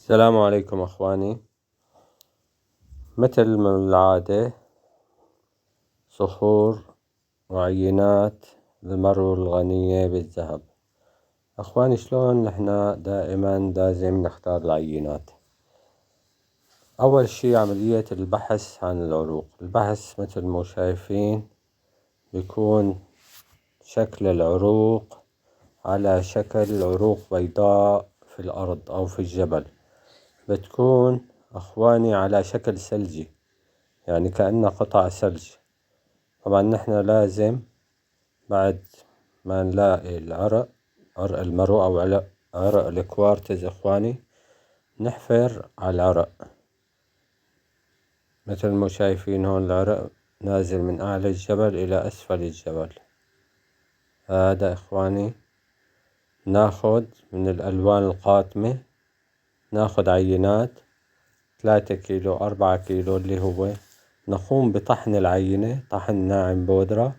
السلام عليكم أخواني. مثل ما العادة صخور وعينات المرو الغنية بالذهب. أخواني شلون نحنا دائما لازم نختار العينات؟ أول شي عملية البحث عن العروق. البحث مثل ما شايفين بيكون شكل العروق على شكل عروق بيضاء في الأرض أو في الجبل، بتكون أخواني على شكل ثلجي، يعني كأنه قطع ثلج. طبعا نحنا لازم بعد ما نلاقي العرق، عرق المرو أو عرق الكوارتز إخواني، نحفر على العرق مثل ما شايفين هون. العرق نازل من أعلى الجبل إلى أسفل الجبل. هذا إخواني ناخد من الألوان القاتمة، ناخد عينات 3 كيلو 4 كيلو، اللي هو نقوم بطحن العينة طحن ناعم بودرة.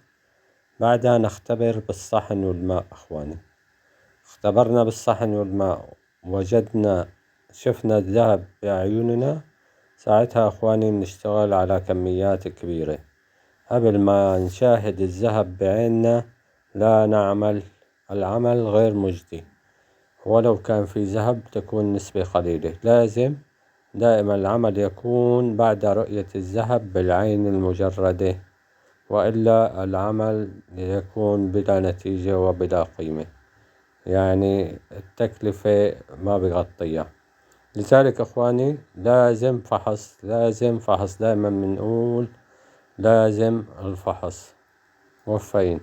بعدها نختبر بالصحن والماء إخواني. اختبرنا بالصحن والماء وجدنا شفنا الذهب بعيوننا، ساعتها إخواني بنشتغل على كميات كبيرة. قبل ما نشاهد الذهب بعيننا لا نعمل العمل غير مجدي، ولو كان في ذهب تكون نسبة قليلة. لازم دائما العمل يكون بعد رؤية الذهب بالعين المجردة، وإلا العمل يكون بلا نتيجة وبلا قيمة، يعني التكلفة ما بغطيها. لذلك إخواني لازم فحص، لازم فحص، دائما بنقول لازم الفحص. موفقين.